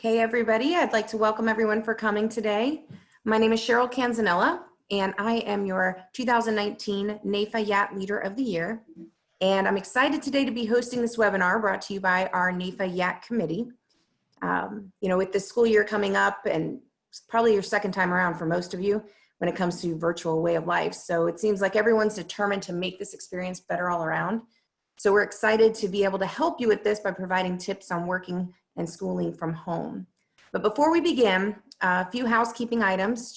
Okay, everybody, I'd like to welcome everyone for coming today. My name is Cheryl Canzanella, and I am your 2019 NAIFA YAT Leader of the Year. And I'm excited today to be hosting this webinar brought to you by our NAIFA YAT committee. With the school year coming up, and it's probably your second time around for most of you when it comes to virtual way of life. So it seems like everyone's determined to make this experience better all around. So we're excited to be able to help you with this by providing tips on working and schooling from home. But before we begin, a few housekeeping items.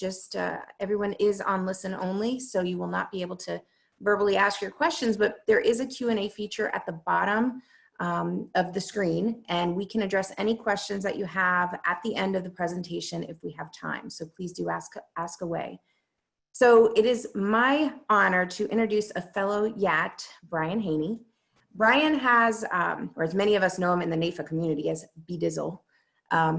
Everyone is on listen only, so you will not be able to verbally ask your questions, but there is a Q&A feature at the bottom of the screen, and we can address any questions that you have at the end of the presentation if we have time. So please do ask away. So it is my honor to introduce a fellow YAT, Brian Haney. Brian has, or as many of us know him in the NAIFA community as B-Dizzle,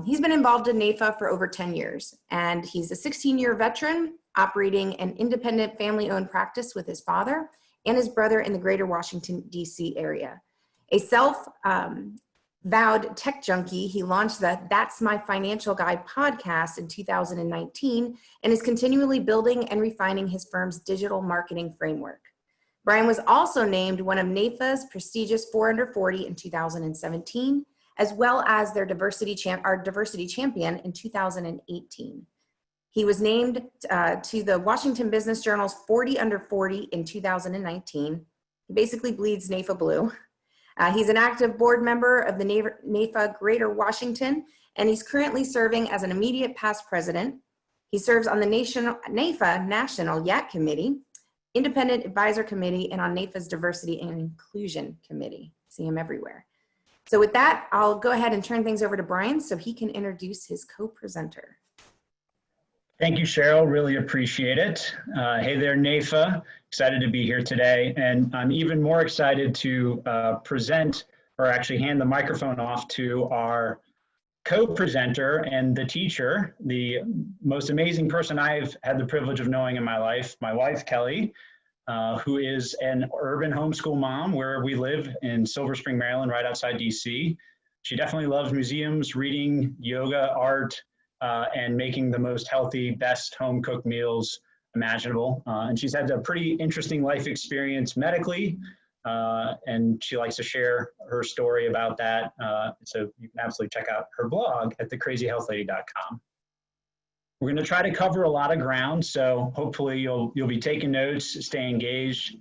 he's been involved in NAIFA for over 10 years, and he's a 16-year veteran operating an independent family-owned practice with his father and his brother in the greater Washington, D.C. area. A self-vowed tech junkie, he launched the That's My Financial Guide podcast in 2019 and is continually building and refining his firm's digital marketing framework. Brian was also named one of NAIFA's prestigious 4 Under 40 in 2017, as well as their diversity champion in 2018. He was named to the Washington Business Journal's 40 Under 40 in 2019. He basically bleeds NAIFA blue. He's an active board member of the NAIFA Greater Washington, and he's currently serving as an immediate past president. He serves on the NAIFA National YAT Committee, Independent Advisor Committee, and on NAIFA's Diversity and Inclusion Committee. See him everywhere. So with that, I'll go ahead and turn things over to Brian so he can introduce his co-presenter. Thank you, Cheryl. Really appreciate it. Hey there, NAIFA. Excited to be here today. And I'm even more excited to present, or actually hand the microphone off to our co-presenter and the teacher, the most amazing person I've had the privilege of knowing in my life, my wife, Kelly, who is an urban homeschool mom where we live in Silver Spring, Maryland, right outside DC. She definitely loves museums, reading, yoga, art, and making the most healthy, best home-cooked meals imaginable. And she's had a pretty interesting life experience medically, and she likes to share her story about that. So you can absolutely check out her blog at thecrazyhealthlady.com. We're going to try to cover a lot of ground, so hopefully you'll be taking notes, stay engaged,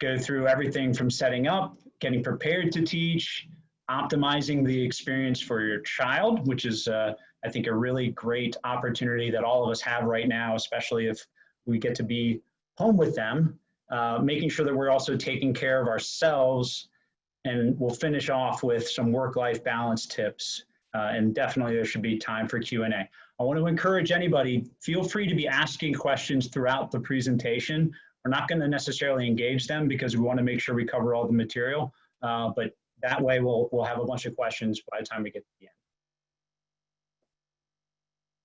go through everything from setting up, getting prepared to teach, optimizing the experience for your child, which is, I think, a really great opportunity that all of us have right now, especially if we get to be home with them, making sure that we're also taking care of ourselves, and we'll finish off with some work-life balance tips, and definitely there should be time for Q&A. I want to encourage anybody, feel free to be asking questions throughout the presentation. We're not going to necessarily engage them because we want to make sure we cover all the material, but that way we'll have a bunch of questions by the time we get to the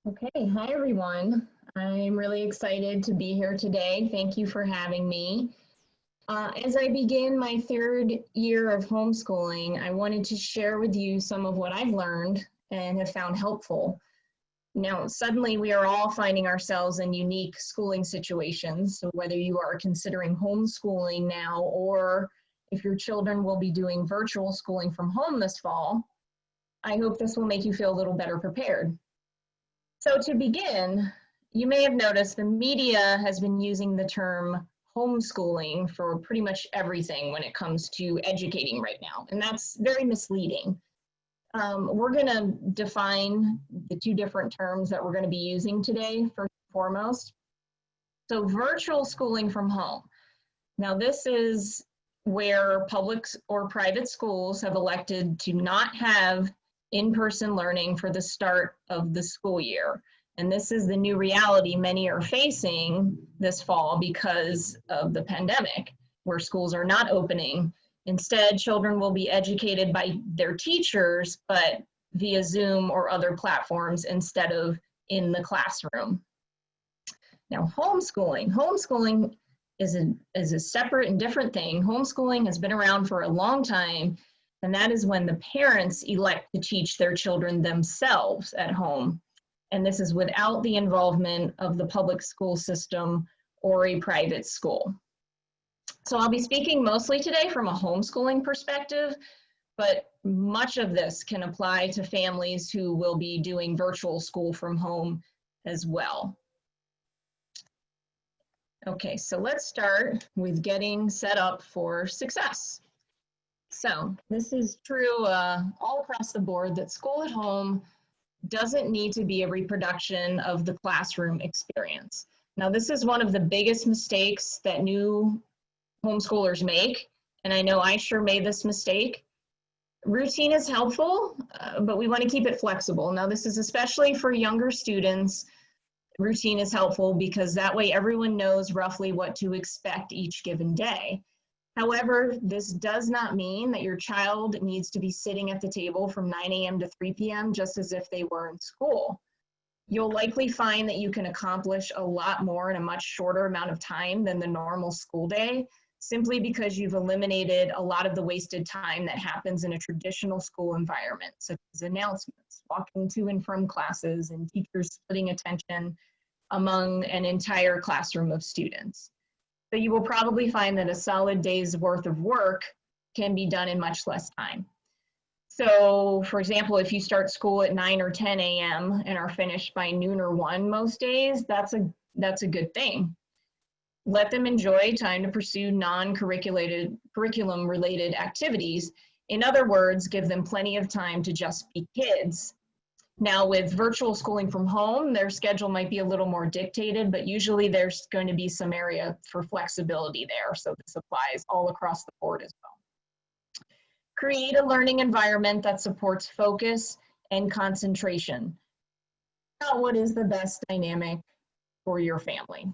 end. Okay, hi everyone. I'm really excited to be here today. Thank you for having me. As I begin my 3rd year of homeschooling, I wanted to share with you some of what I've learned and have found helpful. Now, suddenly we are all finding ourselves in unique schooling situations. So whether you are considering homeschooling now, or if your children will be doing virtual schooling from home this fall, I hope this will make you feel a little better prepared. So to begin, you may have noticed the media has been using the term homeschooling for pretty much everything when it comes to educating right now, and that's very misleading. We're going to define the 2 different terms that we're going to be using today, first and foremost. So virtual schooling from home. Now this is where public or private schools have elected to not have in-person learning for the start of the school year. And this is the new reality many are facing this fall because of the pandemic, where schools are not opening. Instead, children will be educated by their teachers, but via Zoom or other platforms instead of in the classroom. Now, homeschooling is a separate and different thing. Homeschooling has been around for a long time, And that is when the parents elect to teach their children themselves at home. And this is without the involvement of the public school system or a private school. So I'll be speaking mostly today from a homeschooling perspective, but much of this can apply to families who will be doing virtual school from home as well. Okay, so let's start with getting set up for success. So this is true all across the board, that school at home doesn't need to be a reproduction of the classroom experience. Now, this is one of the biggest mistakes that new homeschoolers make, and I know I sure made this mistake. Routine is helpful, but we want to keep it flexible. Now, this is especially for younger students. Routine is helpful because that way everyone knows roughly what to expect each given day. However, this does not mean that your child needs to be sitting at the table from 9 a.m. to 3 p.m. just as if they were in school. You'll likely find that you can accomplish a lot more in a much shorter amount of time than the normal school day, simply because you've eliminated a lot of the wasted time that happens in a traditional school environment, such as announcements, walking to and from classes, and teachers splitting attention among an entire classroom of students. So you will probably find that a solid day's worth of work can be done in much less time. So for example, if you start school at 9 or 10 a.m. and are finished by noon or 1 most days, that's a good thing. Let them enjoy time to pursue curriculum related activities. In other words, give them plenty of time to just be kids. Now, with virtual schooling from home, their schedule might be a little more dictated, but usually there's going to be some area for flexibility there. So this applies all across the board as well. Create a learning environment that supports focus and concentration. Now, what is the best dynamic for your family?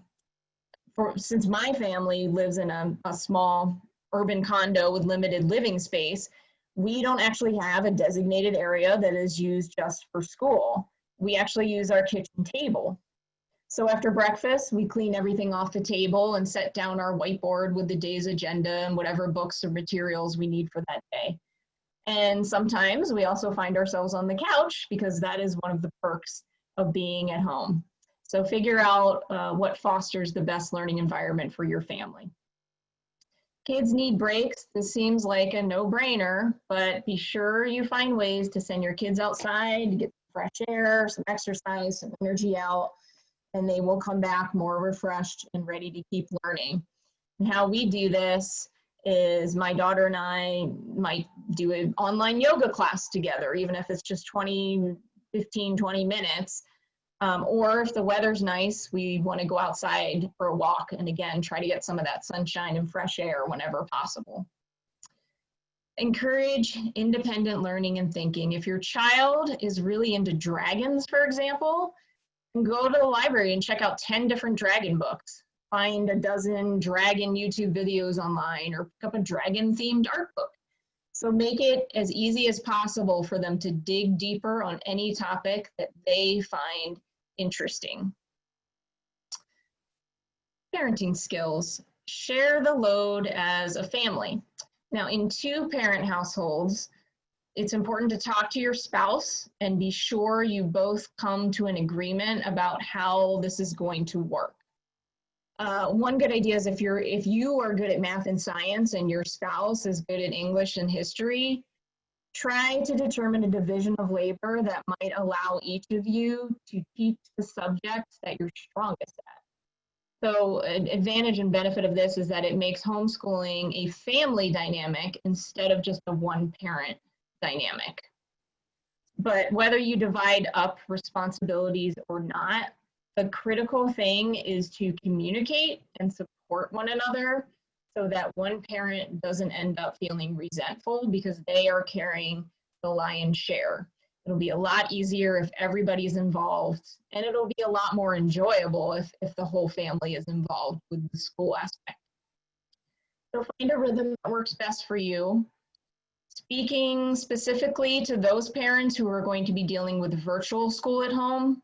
Since my family lives in a small urban condo with limited living space, we don't actually have a designated area that is used just for school. We actually use our kitchen table. So after breakfast, we clean everything off the table and set down our whiteboard with the day's agenda and whatever books or materials we need for that day. And sometimes we also find ourselves on the couch because that is one of the perks of being at home. So figure out what fosters the best learning environment for your family. Kids need breaks. This seems like a no-brainer, but be sure you find ways to send your kids outside to get fresh air, some exercise, some energy out, and they will come back more refreshed and ready to keep learning. And how we do this is my daughter and I might do an online yoga class together, even if it's just 15, 20 minutes. Or if the weather's nice, we want to go outside for a walk and again, try to get some of that sunshine and fresh air whenever possible. Encourage independent learning and thinking. If your child is really into dragons, for example, go to the library and check out 10 different dragon books. Find a dozen dragon YouTube videos online or pick up a dragon themed art book. So make it as easy as possible for them to dig deeper on any topic that they find interesting. Parenting skills. Share the load as a family. Now, in 2-parent households, it's important to talk to your spouse and be sure you both come to an agreement about how this is going to work. One good idea is if you are good at math and science and your spouse is good at English and history, try to determine a division of labor that might allow each of you to teach the subjects that you're strongest at. So an advantage and benefit of this is that it makes homeschooling a family dynamic instead of just a one-parent dynamic. But whether you divide up responsibilities or not, the critical thing is to communicate and support one another so that one parent doesn't end up feeling resentful because they are carrying the lion's share. It'll be a lot easier if everybody's involved, and it'll be a lot more enjoyable if the whole family is involved with the school aspect. So find a rhythm that works best for you. Speaking specifically to those parents who are going to be dealing with virtual school at home,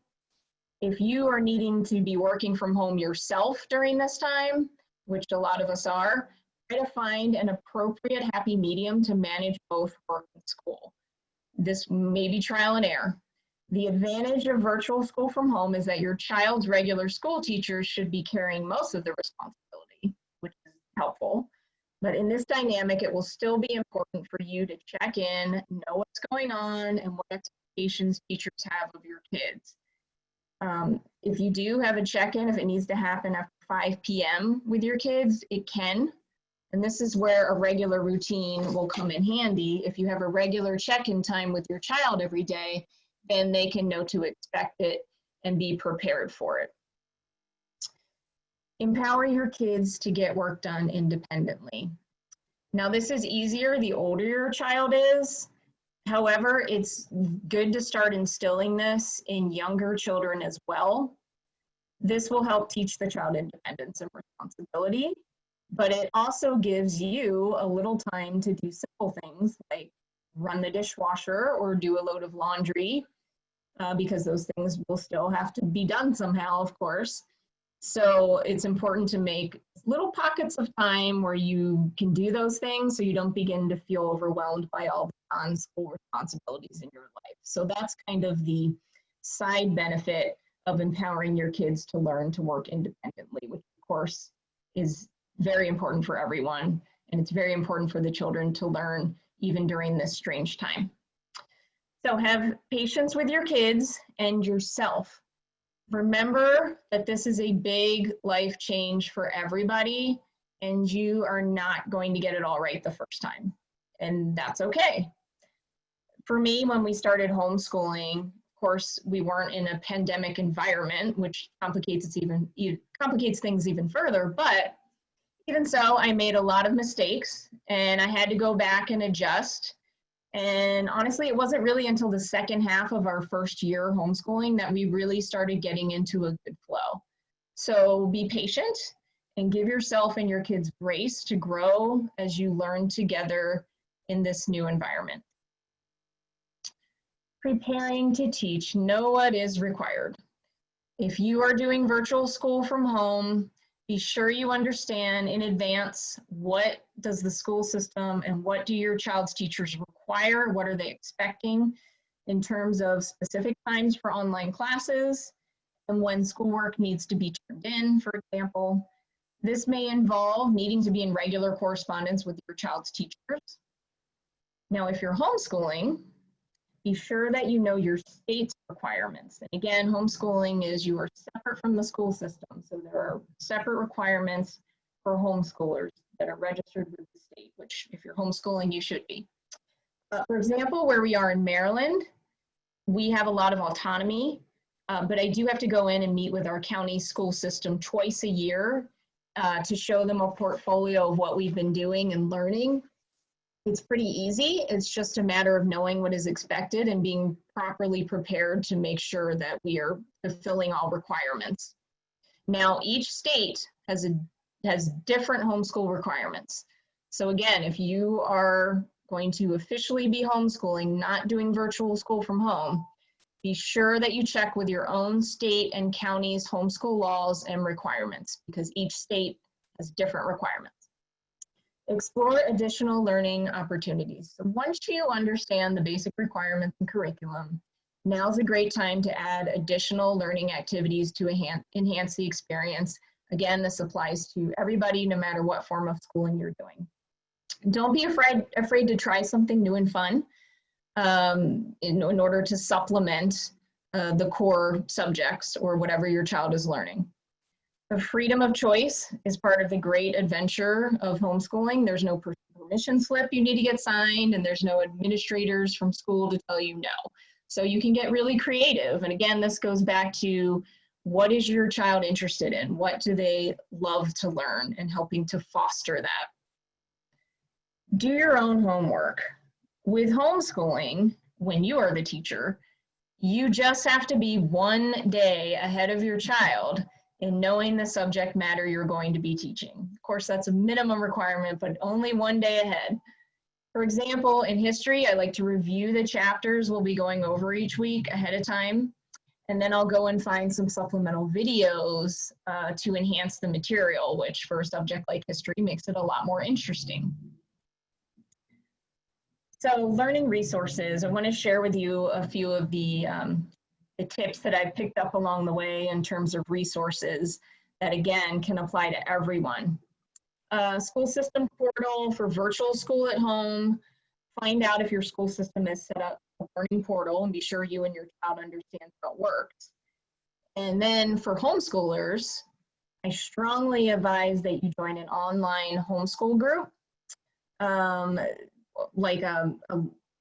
if you are needing to be working from home yourself during this time, which a lot of us are, try to find an appropriate happy medium to manage both work and school. This may be trial and error. The advantage of virtual school from home is that your child's regular school teachers should be carrying most of the responsibility, which is helpful. But in this dynamic, it will still be important for you to check in, know what's going on, and what expectations teachers have of your kids. If you do have a check-in, if it needs to happen after 5 p.m. with your kids, it can. And this is where a regular routine will come in handy. If you have a regular check-in time with your child every day, then they can know to expect it and be prepared for it. Empower your kids to get work done independently. Now, this is easier the older your child is. However, it's good to start instilling this in younger children as well. This will help teach the child independence and responsibility, but it also gives you a little time to do simple things like run the dishwasher or do a load of laundry, because those things will still have to be done somehow, of course. So it's important to make little pockets of time where you can do those things so you don't begin to feel overwhelmed by all the non-school responsibilities in your life. So that's kind of the side benefit of empowering your kids to learn to work independently, which of course is very important for everyone. And it's very important for the children to learn even during this strange time. So have patience with your kids and yourself. Remember that this is a big life change for everybody, and you are not going to get it all right the first time, and that's okay. For me, when we started homeschooling, of course, we weren't in a pandemic environment, which complicates things even further, but even so, I made a lot of mistakes, and I had to go back and adjust. And honestly, it wasn't really until the second half of our first year homeschooling that we really started getting into a good flow. So be patient and give yourself and your kids grace to grow as you learn together in this new environment. Preparing to teach, know what is required. If you are doing virtual school from home, be sure you understand in advance what does the school system and what do your child's teachers require, what are they expecting in terms of specific times for online classes and when schoolwork needs to be turned in, for example. This may involve needing to be in regular correspondence with your child's teachers. Now, if you're homeschooling, be sure that you know your state's requirements. And again, homeschooling is you are separate from the school system. So there are separate requirements for homeschoolers that are registered with the state, which if you're homeschooling, you should be. For example, where we are in Maryland, we have a lot of autonomy, but I do have to go in and meet with our county school system twice a year to show them a portfolio of what we've been doing and learning. It's pretty easy. It's just a matter of knowing what is expected and being properly prepared to make sure that we are fulfilling all requirements. Now, each state has different homeschool requirements. So again, if you are going to officially be homeschooling, not doing virtual school from home, be sure that you check with your own state and county's homeschool laws and requirements, because each state has different requirements. Explore additional learning opportunities. So once you understand the basic requirements and curriculum, now's a great time to add additional learning activities to enhance the experience. Again, this applies to everybody, no matter what form of schooling you're doing. Don't be afraid to try something new and fun in order to supplement the core subjects or whatever your child is learning. The freedom of choice is part of the great adventure of homeschooling. There's no permission slip you need to get signed, and there's no administrators from school to tell you no. So you can get really creative. And again, this goes back to what is your child interested in? What do they love to learn, and helping to foster that. Do your own homework. With homeschooling, when you are the teacher, you just have to be one day ahead of your child in knowing the subject matter you're going to be teaching. Of course, that's a minimum requirement, but only one day ahead. For example, in history, I like to review the chapters we'll be going over each week ahead of time. And then I'll go and find some supplemental videos to enhance the material, which for a subject like history makes it a lot more interesting. So learning resources, I want to share with you a few of the tips that I've picked up along the way in terms of resources that, again, can apply to everyone. School system portal for virtual school at home. Find out if your school system has set up a learning portal and be sure you and your child understand how it works. And then for homeschoolers, I strongly advise that you join an online homeschool group.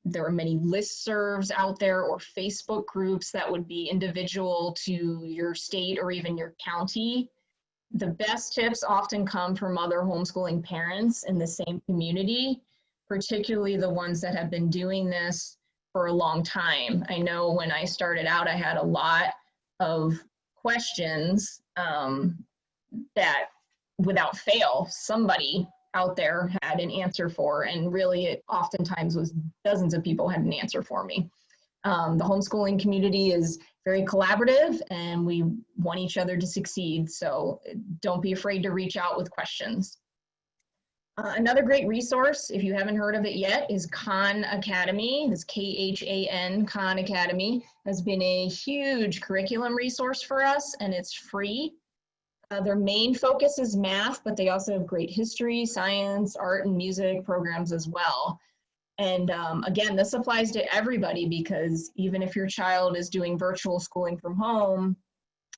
There are many listservs out there or Facebook groups that would be individual to your state or even your county. The best tips often come from other homeschooling parents in the same community, particularly the ones that have been doing this for a long time. I know when I started out, I had a lot of questions that without fail, somebody out there had an answer for, and really it oftentimes was dozens of people had an answer for me. The homeschooling community is very collaborative and we want each other to succeed, so don't be afraid to reach out with questions. Another great resource, if you haven't heard of it yet, is Khan Academy. This Khan, Khan Academy, has been a huge curriculum resource for us, and it's free. Their main focus is math, but they also have great history, science, art, and music programs as well. And again, this applies to everybody because even if your child is doing virtual schooling from home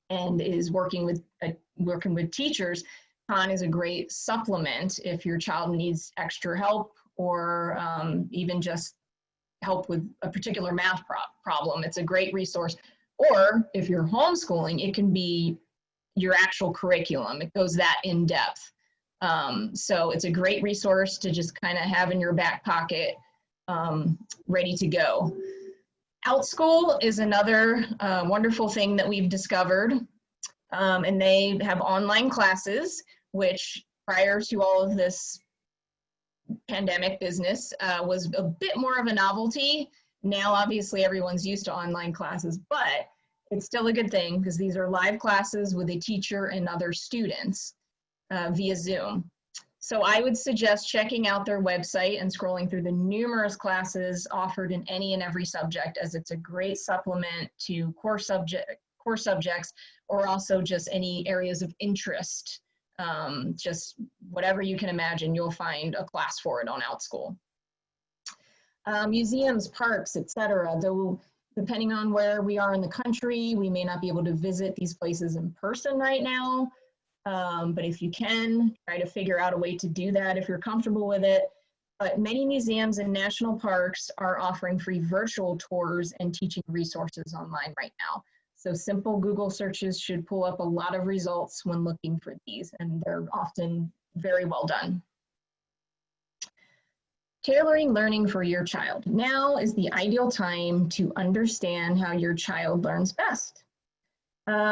and is working with teachers, Khan is a great supplement if your child needs extra help or even just help with a particular math problem. It's a great resource. Or if you're homeschooling, it can be your actual curriculum. It goes that in depth. So it's a great resource to just kind of have in your back pocket, ready to go. OutSchool is another wonderful thing that we've discovered. And they have online classes, which prior to all of this pandemic business was a bit more of a novelty. Now, obviously, everyone's used to online classes, but it's still a good thing because these are live classes with a teacher and other students via Zoom. So I would suggest checking out their website and scrolling through the numerous classes offered in any and every subject, as it's a great supplement to core subjects, or also just any areas of interest. Just whatever you can imagine, you'll find a class for it on OutSchool. Museums, parks, etc. Though depending on where we are in the country, we may not be able to visit these places in person right now. But if you can, try to figure out a way to do that if you're comfortable with it. But many museums and national parks are offering free virtual tours and teaching resources online right now. So simple Google searches should pull up a lot of results when looking for these, and they're often very well done. Tailoring learning for your child. Now is the ideal time to understand how your child learns best.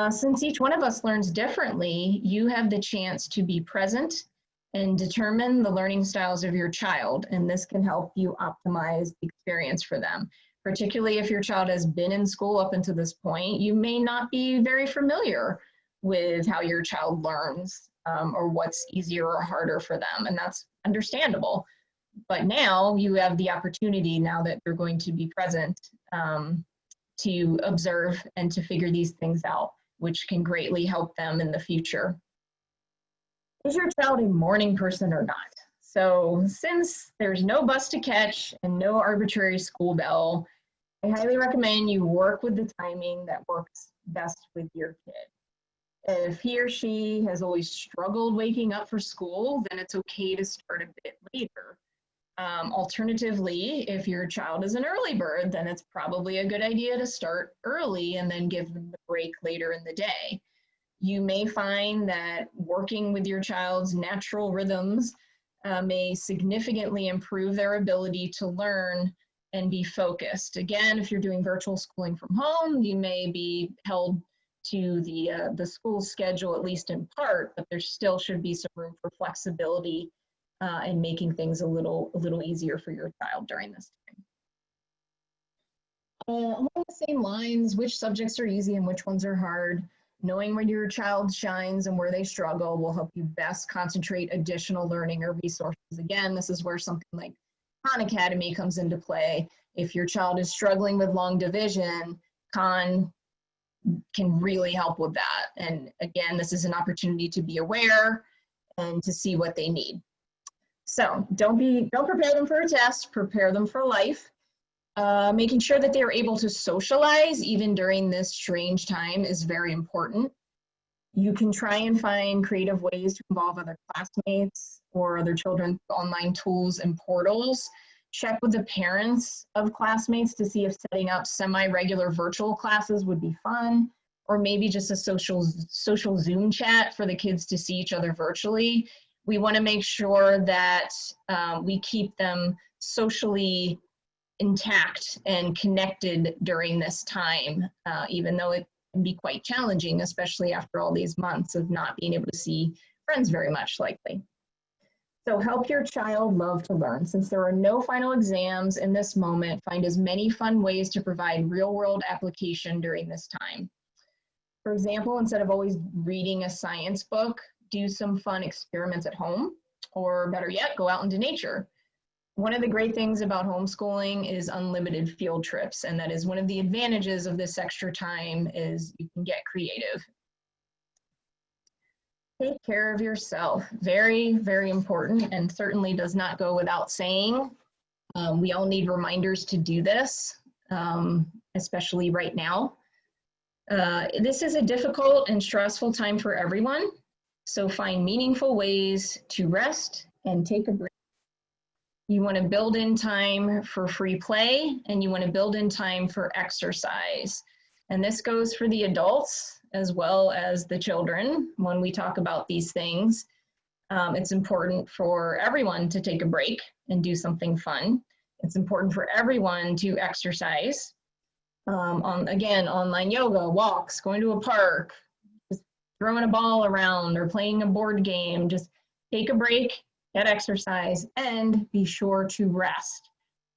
Since each one of us learns differently, you have the chance to be present and determine the learning styles of your child, and this can help you optimize the experience for them. Particularly if your child has been in school up until this point, you may not be very familiar with how your child learns or what's easier or harder for them, and that's understandable. But now you have the opportunity, now that you're going to be present, to observe and to figure these things out, which can greatly help them in the future. Is your child a morning person or not? So since there's no bus to catch and no arbitrary school bell, I highly recommend you work with the timing that works best with your kid. If he or she has always struggled waking up for school, then it's okay to start a bit later. Alternatively, if your child is an early bird, then it's probably a good idea to start early and then give them the break later in the day. You may find that working with your child's natural rhythms may significantly improve their ability to learn and be focused. Again, if you're doing virtual schooling from home, you may be held to the school schedule, at least in part, but there still should be some room for flexibility and making things a little easier for your child during this Along the same lines, which subjects are easy and which ones are hard. Knowing where your child shines and where they struggle will help you best concentrate additional learning or resources. Again, this is where something like Khan Academy comes into play. If your child is struggling with long division, Khan can really help with that. And again, this is an opportunity to be aware and to see what they need. So don't prepare them for a test, prepare them for life. Making sure that they are able to socialize even during this strange time is very important. You can try and find creative ways to involve other classmates or other children through online tools and portals. Check with the parents of classmates to see if setting up semi-regular virtual classes would be fun, or maybe just a social Zoom chat for the kids to see each other virtually. We want to make sure that we keep them socially intact and connected during this time, even though it can be quite challenging, especially after all these months of not being able to see friends very much likely. So help your child love to learn. Since there are no final exams in this moment, find as many fun ways to provide real-world application during this time. For example, instead of always reading a science book, do some fun experiments at home, or better yet, go out into nature. One of the great things about homeschooling is unlimited field trips, and that is one of the advantages of this extra time is you can get creative. Take care of yourself. Very, very important, and certainly does not go without saying. We all need reminders to do this, especially right now. This is a difficult and stressful time for everyone, so find meaningful ways to rest and take a break. You want to build in time for free play, and you want to build in time for exercise. And this goes for the adults as well as the children. When we talk about these things, it's important for everyone to take a break and do something fun. It's important for everyone to exercise. Again, online yoga, walks, going to a park, just throwing a ball around or playing a board game. Just take a break, get exercise, and be sure to rest.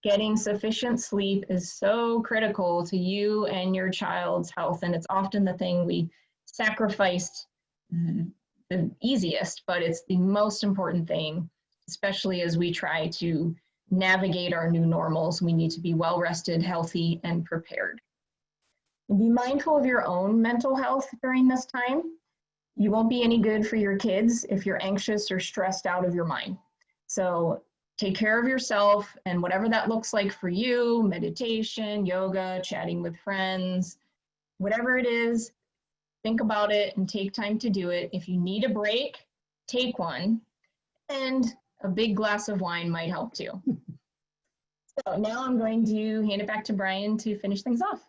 Getting sufficient sleep is so critical to you and your child's health, and it's often the thing we sacrificed the easiest, but it's the most important thing, especially as we try to navigate our new normals. We need to be well rested, healthy, and prepared. And be mindful of your own mental health during this time. You won't be any good for your kids if you're anxious or stressed out of your mind. So take care of yourself, and whatever that looks like for you, meditation, yoga, chatting with friends, whatever it is, think about it and take time to do it. If you need a break, take one, and a big glass of wine might help too. So now I'm going to hand it back to Brian to finish things off.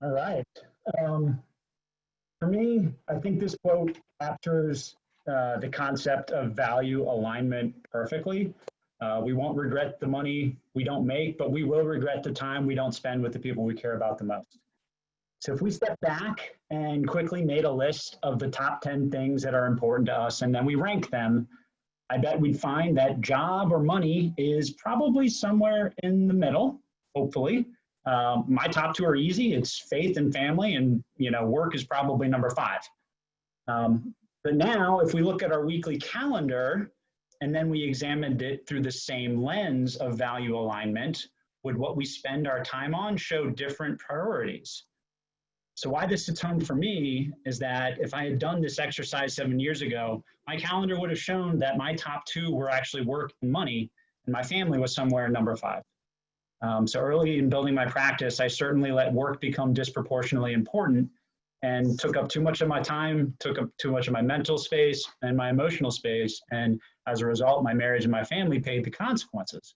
All right. For me, I think this quote captures the concept of value alignment perfectly. We won't regret the money we don't make, but we will regret the time we don't spend with the people we care about the most. So if we step back and quickly made a list of the top 10 things that are important to us, and then we rank them, I bet we'd find that job or money is probably somewhere in the middle, hopefully. My top two are easy. It's faith and family, and work is probably number 5. But now, if we look at our weekly calendar, and then we examined it through the same lens of value alignment, would what we spend our time on show different priorities? So why this hits home for me is that if I had done this exercise 7 years ago, my calendar would have shown that my top 2 were actually work and money, and my family was somewhere number 5. So early in building my practice, I certainly let work become disproportionately important and took up too much of my time, took up too much of my mental space and my emotional space. And as a result, my marriage and my family paid the consequences.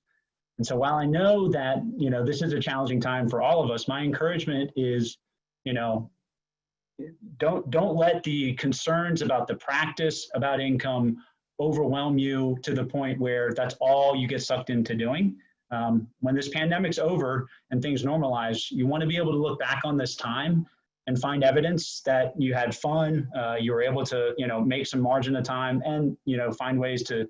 And so while I know that, this is a challenging time for all of us, my encouragement is, don't let the concerns about the practice, about income overwhelm you to the point where that's all you get sucked into doing. When this pandemic's over and things normalize, you want to be able to look back on this time and find evidence that you had fun, you were able to, make some margin of time and, find ways to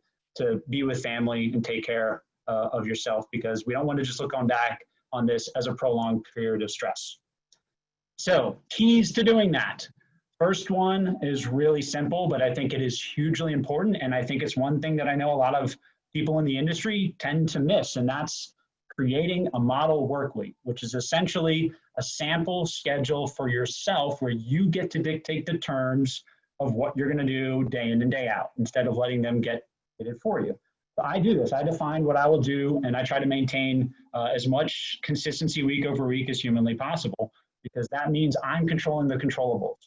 be with family and take care of yourself, because we don't want to just look back on this as a prolonged period of stress. So keys to doing that. First one is really simple, but I think it is hugely important. And I think it's one thing that I know a lot of people in the industry tend to miss, and that's creating a model work week, which is essentially a sample schedule for yourself where you get to dictate the terms of what you're going to do day in and day out instead of letting them get it for you. So I do this. I define what I will do, and I try to maintain as much consistency week over week as humanly possible, because that means I'm controlling the controllables.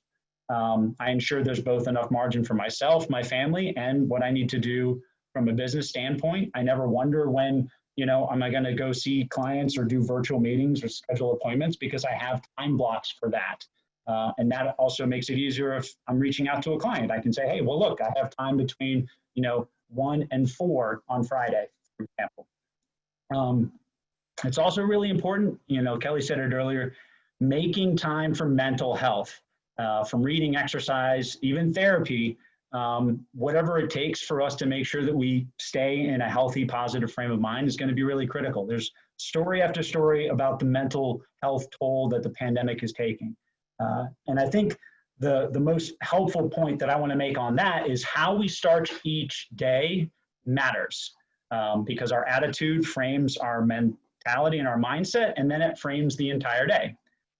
I ensure there's both enough margin for myself, my family, and what I need to do from a business standpoint. I never wonder when, am I going to go see clients or do virtual meetings or schedule appointments, because I have time blocks for that. And that also makes it easier if I'm reaching out to a client. I can say, hey, well, look, I have time between, 1 and 4 on Friday, for example. It's also really important, Kelly said it earlier, making time for mental health. From reading, exercise, even therapy, whatever it takes for us to make sure that we stay in a healthy, positive frame of mind is going to be really critical. There's story after story about the mental health toll that the pandemic is taking. And I think the most helpful point that I want to make on that is how we start each day matters, because our attitude frames our mentality and our mindset, and then it frames the entire day.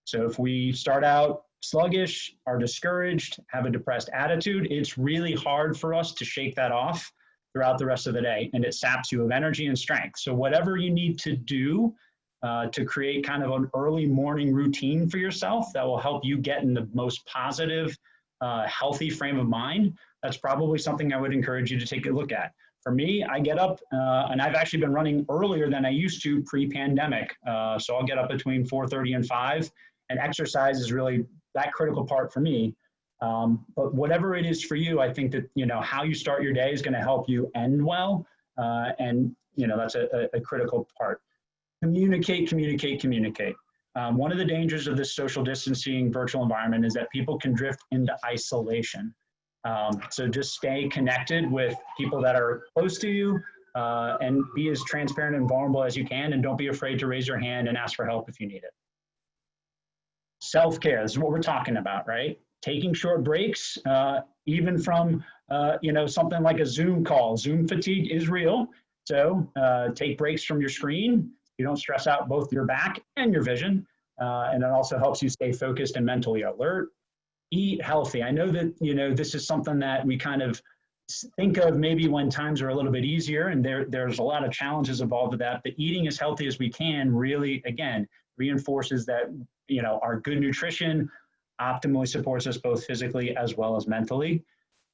So if we start out sluggish, are discouraged, have a depressed attitude, it's really hard for us to shake that off throughout the rest of the day, and it saps you of energy and strength. So whatever you need to do to create kind of an early morning routine for yourself that will help you get in the most positive, healthy frame of mind, that's probably something I would encourage you to take a look at. For me, I get up, and I've actually been running earlier than I used to pre-pandemic. So I'll get up between 4:30 and 5, and exercise is really that critical part for me. But whatever it is for you, I think that, how you start your day is going to help you end well. And, that's a critical part. Communicate, communicate, communicate. One of the dangers of this social distancing virtual environment is that people can drift into isolation. So just stay connected with people that are close to you, and be as transparent and vulnerable as you can. And don't be afraid to raise your hand and ask for help if you need it. Self-care, this is what we're talking about, right? Taking short breaks, even from, something like a Zoom call. Zoom fatigue is real. So take breaks from your screen. You don't stress out both your back and your vision. And it also helps you stay focused and mentally alert. Eat healthy. I know that, this is something that we kind of think of maybe when times are a little bit easier, and there's a lot of challenges involved with that, but eating as healthy as we can really, again, reinforces that, our good nutrition optimally supports us both physically as well as mentally.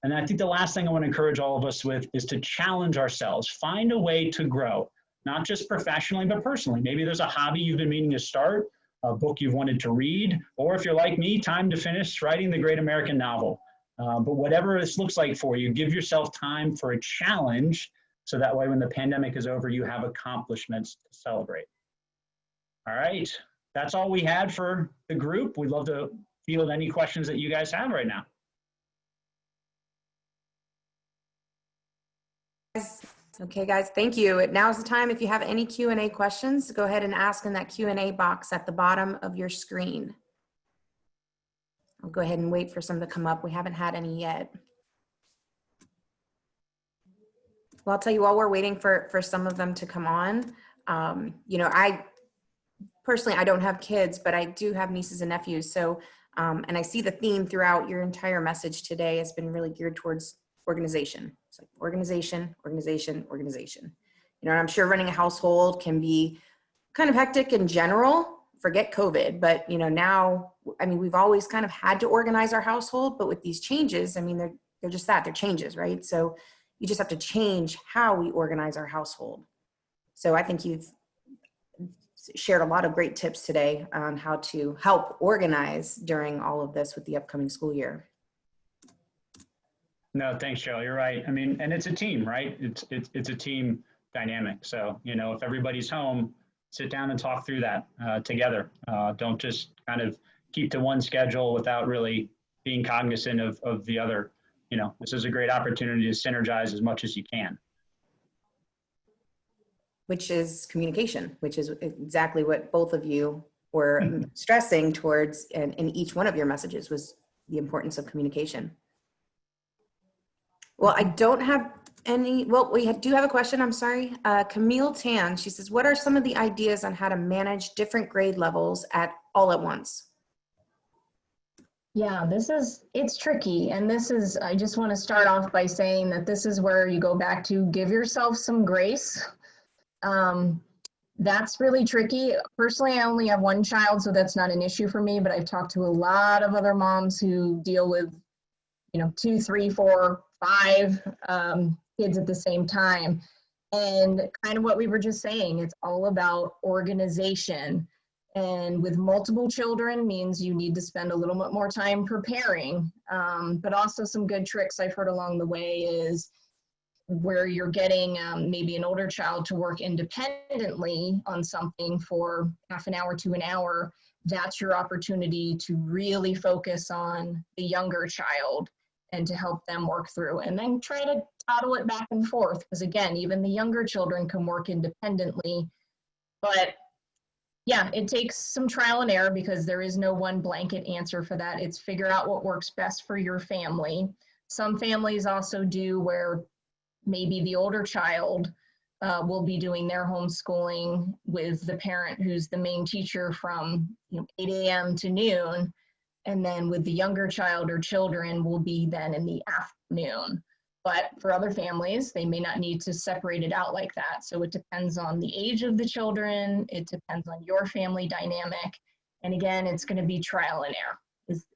And I think the last thing I want to encourage all of us with is to challenge ourselves. Find a way to grow, not just professionally, but personally. Maybe there's a hobby you've been meaning to start, a book you've wanted to read, or if you're like me, time to finish writing the great American novel. But whatever this looks like for you, give yourself time for a challenge, so that way when the pandemic is over, you have accomplishments to celebrate. All right, that's all we had for the group. We'd love to field any questions that you guys have right now. Okay, guys, thank you. Now's the time. If you have any Q&A questions, go ahead and ask in that Q&A box at the bottom of your screen. I'll go ahead and wait for some to come up. We haven't had any yet. Well, I'll tell you, while we're waiting for some of them to come on, I personally, I don't have kids, but I do have nieces and nephews. So, and I see the theme throughout your entire message today has been really geared towards organization. It's like organization, organization, organization. And I'm sure running a household can be kind of hectic in general, forget COVID, but now, we've always kind of had to organize our household, but with these changes, they're just that, they're changes, right? So you just have to change how we organize our household. So I think you've shared a lot of great tips today on how to help organize during all of this with the upcoming school year. No, thanks, Cheryl. You're right. And it's a team, right? It's a team dynamic. So, if everybody's home, sit down and talk through that together. Don't just kind of keep to one schedule without really being cognizant of the other. This is a great opportunity to synergize as much as you can. which is communication, which is exactly what both of you were stressing towards in each one of your messages, was the importance of communication. Well, I don't have any, well, we do have a question, I'm sorry. Camille Tan, she says, what are some of the ideas on how to manage different grade levels all at once? Yeah, it's tricky. And I just want to start off by saying that this is where you go back to give yourself some grace. That's really tricky. Personally, I only have one child, so that's not an issue for me, but I've talked to a lot of other moms who deal with, 2, 3, 4, 5 kids at the same time. And kind of what we were just saying, it's all about organization. And with multiple children means you need to spend a little bit more time preparing. But also some good tricks I've heard along the way is where you're getting maybe an older child to work independently on something for half an hour to an hour. That's your opportunity to really focus on the younger child and to help them work through, and then try to toddle it back and forth. Because again, even the younger children can work independently. But yeah, it takes some trial and error because there is no one blanket answer for that. It's figure out what works best for your family. Some families also do where maybe the older child will be doing their homeschooling with the parent who's the main teacher from 8 a.m. to noon. And then with the younger child or children will be then in the afternoon. But for other families, they may not need to separate it out like that. So it depends on the age of the children. It depends on your family dynamic. And again, it's going to be trial and error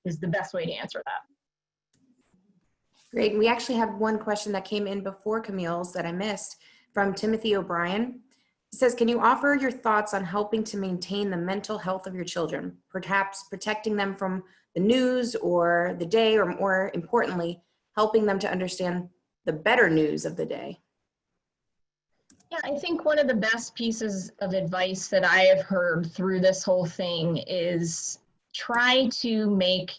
is the best way to answer that. Great. We actually have one question that came in before Camille's that I missed from Timothy O'Brien. He says, can you offer your thoughts on helping to maintain the mental health of your children, perhaps protecting them from the news or the day, or more importantly, helping them to understand the better news of the day? Yeah, I think one of the best pieces of advice that I have heard through this whole thing is try to make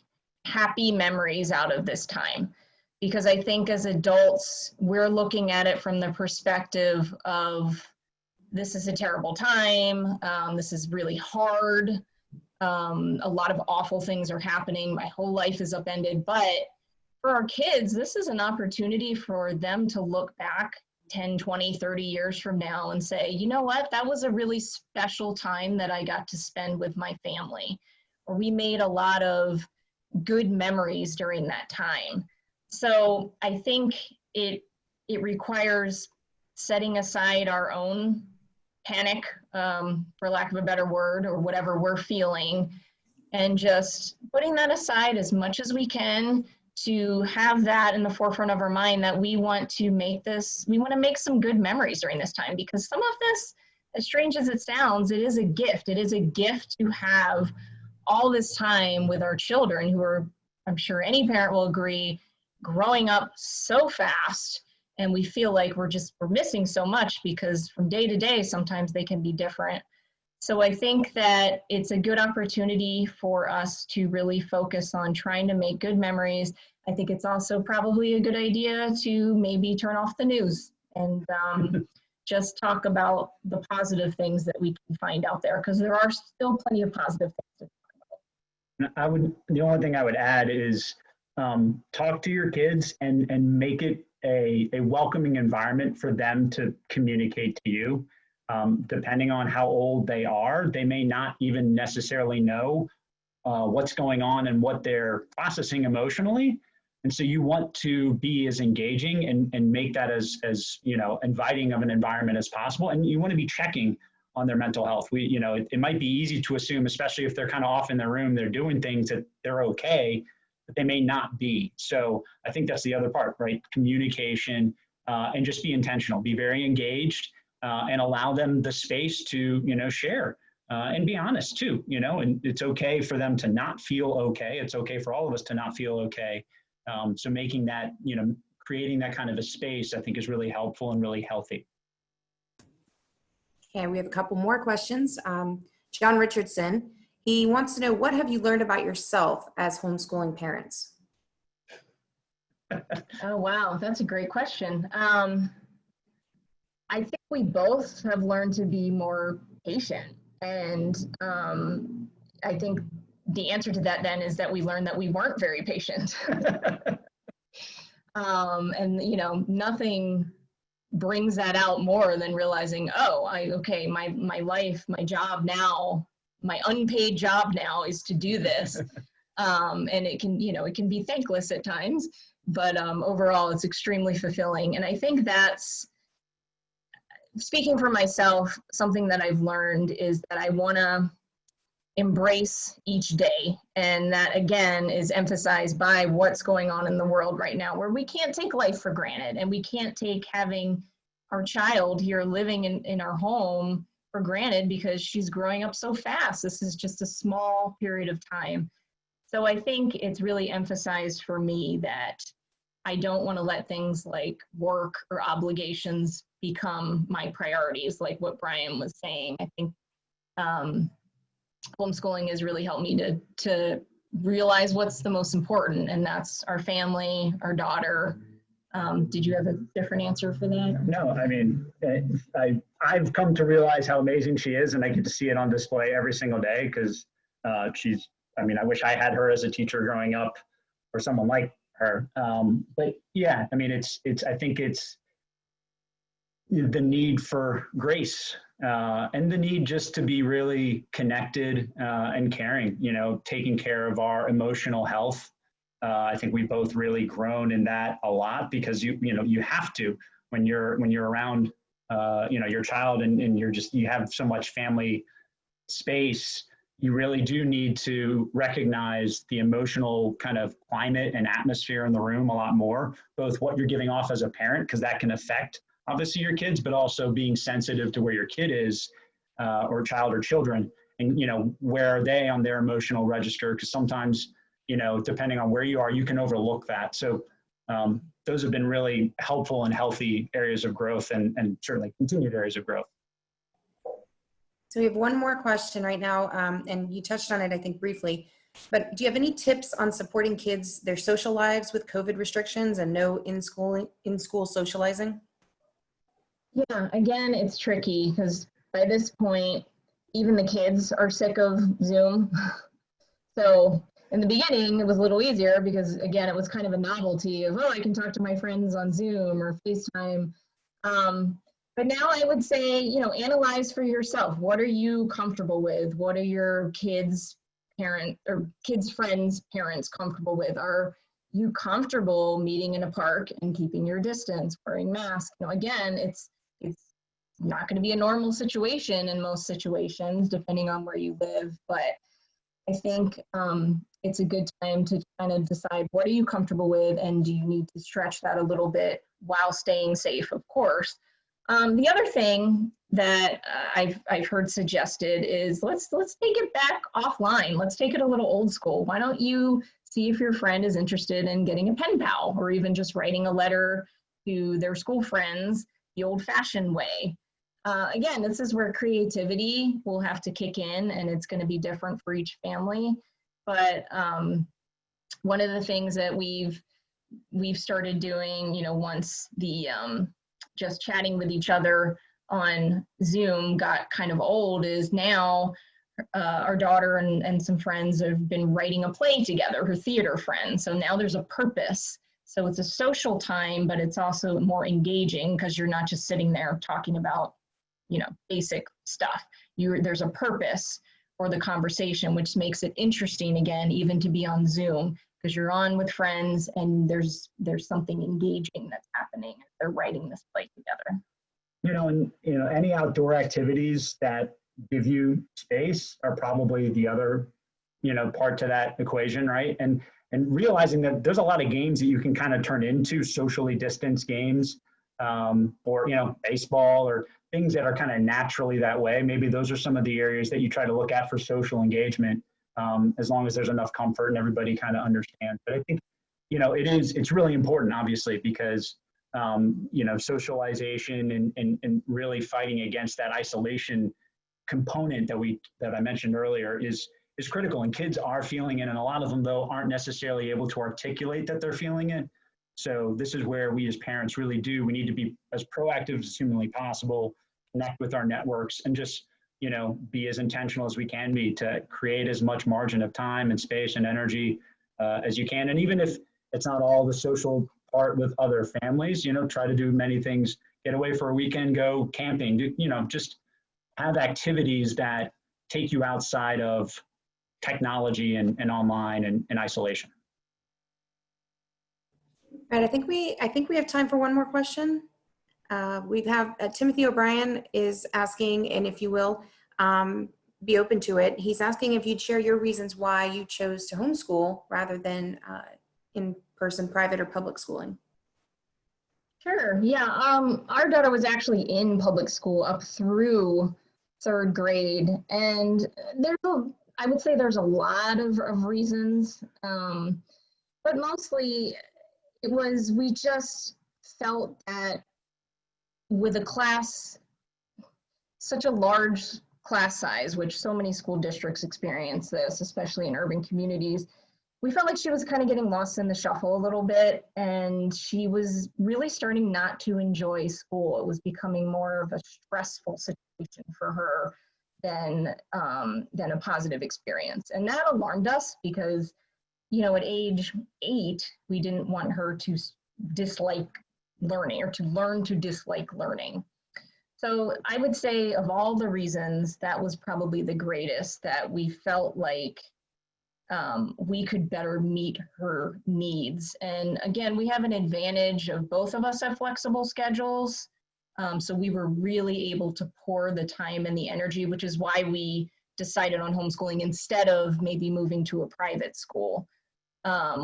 happy memories out of this time. Because I think as adults, we're looking at it from the perspective of this is a terrible time, this is really hard, a lot of awful things are happening, my whole life is upended. But for our kids, this is an opportunity for them to look back 10, 20, 30 years from now and say, you know what, that was a really special time that I got to spend with my family, or we made a lot of good memories during that time. So I think it requires setting aside our own panic, for lack of a better word, or whatever we're feeling, and just putting that aside as much as we can to have that in the forefront of our mind that we want to make some good memories during this time. Because some of this, as strange as it sounds, it is a gift. It is a gift to have all this time with our children who are, I'm sure any parent will agree, growing up so fast, and we feel like we're missing so much because from day to day, sometimes they can be different. So I think that it's a good opportunity for us to really focus on trying to make good memories. I think it's also probably a good idea to maybe turn off the news and just talk about the positive things that we can find out there, because there are still plenty of positive things to talk about. The only thing I would add is talk to your kids and make it a welcoming environment for them to communicate to you. Depending on how old they are, they may not even necessarily know what's going on and what they're processing emotionally. And so you want to be as engaging and make that as inviting of an environment as possible. And you want to be checking on their mental health. It might be easy to assume, especially if they're kind of off in their room, they're doing things that they're okay, but they may not be. So I think that's the other part, right? Communication, and just be intentional, be very engaged, and allow them the space to, share, and be honest too, and it's okay for them to not feel okay. It's okay for all of us to not feel okay. So making that, creating that kind of a space, I think is really helpful and really healthy. Okay, we have a couple more questions. John Richardson, he wants to know, what have you learned about yourself as homeschooling parents? Oh, wow. That's a great question. I think We both have learned to be more patient. And I think the answer to that then is that we learned that we weren't very patient. And, you know, nothing brings that out more than realizing, oh, okay, my life, my job now, my unpaid job now is to do this. And it can, you know, it can be thankless at times, but overall it's extremely fulfilling. And I think that's, speaking for myself, something that I've learned is that I want to embrace each day. And that, again, is emphasized by what's going on in the world right now, where we can't take life for granted, and we can't take having our child here living in our home for granted because she's growing up so fast. This is just a small period of time. So I think it's really emphasized for me that I don't want to let things like work or obligations become my priorities, like what Brian was saying. I think homeschooling has really helped me to realize what's the most important, and that's our family, our daughter. Did you have a different answer for that? No, I mean, I've come to realize how amazing she is, and I get to see it on display every single day because she's, I mean, I wish I had her as a teacher growing up or someone like her. But yeah, I mean, I think it's the need for grace and the need just to be really connected and caring, you know, taking care of our emotional health. I think we've both really grown in that a lot because you have to when you're around your child and you have so much family space. You really do need to recognize the emotional kind of climate and atmosphere in the room a lot more, both what you're giving off as a parent, because that can affect obviously your kids, but also being sensitive to where your kid is or child or children, and, you know, where are they on their emotional register? Because sometimes, you know, depending on where you are, you can overlook that. So those have been really helpful and healthy areas of growth and certainly continued areas of growth. So we have one more question right now, and you touched on it, I think, briefly, but do you have any tips on supporting kids, their social lives with COVID restrictions and no in-school socializing? Yeah, again, it's tricky because by this point, even the kids are sick of Zoom. So in the beginning, it was a little easier because, again, it was kind of a novelty of, oh, I can talk to my friends on Zoom or FaceTime. But now I would say, you know, analyze for yourself. What are you comfortable with? What are your kids' friends' parents comfortable with? Are you comfortable meeting in a park and keeping your distance, wearing masks? You know, again, it's not going to be a normal situation in most situations, depending on where you live. But I think it's a good time to kind of decide what are you comfortable with, and do you need to stretch that a little bit while staying safe, of course. The other thing that I've heard suggested is let's take it back offline. Let's take it a little old school. Why don't you see if your friend is interested in getting a pen pal, or even just writing a letter to their school friends the old-fashioned way. Again, this is where creativity will have to kick in, and it's going to be different for each family. But one of the things that we've started doing, you know, once the just chatting with each other on Zoom got kind of old, is now our daughter and some friends have been writing a play together, her theater friends. So now there's a purpose. So it's a social time, but it's also more engaging because you're not just sitting there talking about, you know, basic stuff. There's a purpose for the conversation, which makes it interesting, again, even to be on Zoom, because you're on with friends and there's something engaging that's happening. They're writing this play together. You know, and you know, any outdoor activities that give you space are probably the other, you know, part to that equation, right? And realizing that there's a lot of games that you can kind of turn into socially distanced games, or, you know, baseball or things that are kind of naturally that way. Maybe those are some of the areas that you try to look at for social engagement, as long as there's enough comfort and everybody kind of understands. But I think, you know, it's really important, obviously, because you know, socialization and really fighting against that isolation component that I mentioned earlier is critical, and kids are feeling it, and a lot of them, though, aren't necessarily able to articulate that they're feeling it. So this is where we as parents really do, we need to be as proactive as humanly possible, connect with our networks, and just, be as intentional as we can be to create as much margin of time and space and energy as you can. And even if it's not all the social part with other families, try to do many things, get away for a weekend, go camping, just have activities that take you outside of technology and online and isolation. Right, I think we have time for one more question. We have Timothy O'Brien is asking, and if you will, be open to it. He's asking if you'd share your reasons why you chose to homeschool rather than in-person private or public schooling. Sure. Yeah. Our daughter was actually in public school up through 3rd grade, and I would say there's a lot of reasons, but mostly we just felt that with a class, such a large class size, which so many school districts experience this, especially in urban communities, we felt like she was kind of getting lost in the shuffle a little bit, and she was really starting not to enjoy school. It was becoming more of a stressful situation for her than a positive experience. And that alarmed us because, at age 8, we didn't want her to dislike learning or to learn to dislike learning. So I would say of all the reasons, that was probably the greatest, that we felt like we could better meet her needs. And again, we have an advantage of both of us have flexible schedules. So we were really able to pour the time and the energy, which is why we decided on homeschooling instead of maybe moving to a private school,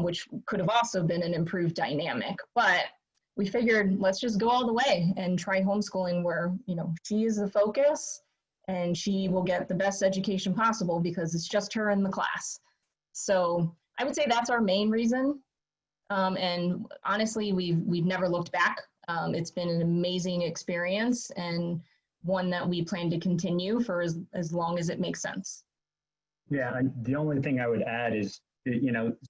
which could have also been an improved dynamic. But we figured, let's just go all the way and try homeschooling where, she is the focus and she will get the best education possible because it's just her in the class. So I would say that's our main reason. And honestly, we've never looked back. It's been an amazing experience and one that we plan to continue for as long as it makes sense. Yeah, and the only thing I would add is,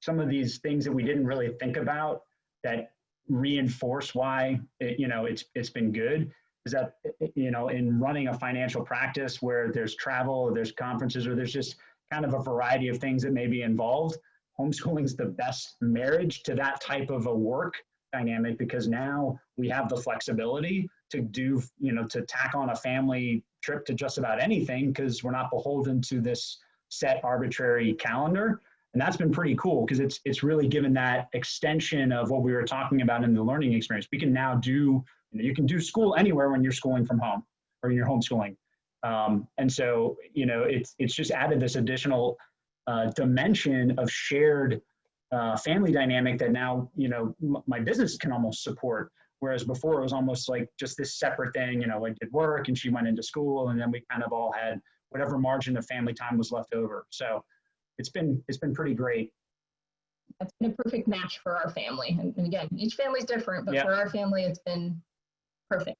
some of these things that we didn't really think about that reinforce why it's been good is that, in running a financial practice where there's travel, or there's conferences, or there's just kind of a variety of things that may be involved, homeschooling is the best marriage to that type of a work dynamic, because now we have the flexibility to do, to tack on a family trip to just about anything because we're not beholden to this set arbitrary calendar. And that's been pretty cool because it's really given that extension of what we were talking about in the learning experience. We can now do, you can do school anywhere when you're schooling from home or you're homeschooling. And so, it's just added this additional dimension of shared family dynamic that now, my business can almost support. Whereas before it was almost like just this separate thing, I did work and she went into school and then we kind of all had whatever margin of family time was left over. So it's been pretty great. That's been a perfect match for our family. And again, each family's different, but for our family, it's been perfect.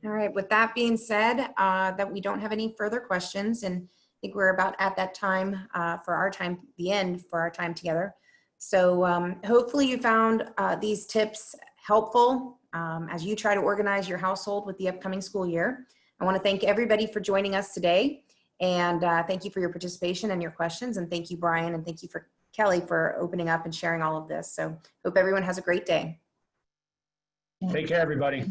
All right, with that being said, that we don't have any further questions, and I think we're about at that time the end for our time together. So hopefully you found these tips helpful as you try to organize your household with the upcoming school year. I want to thank everybody for joining us today, and thank you for your participation and your questions, and thank you, Brian, and thank you for Kelly for opening up and sharing all of this. So hope everyone has a great day. Take care, everybody.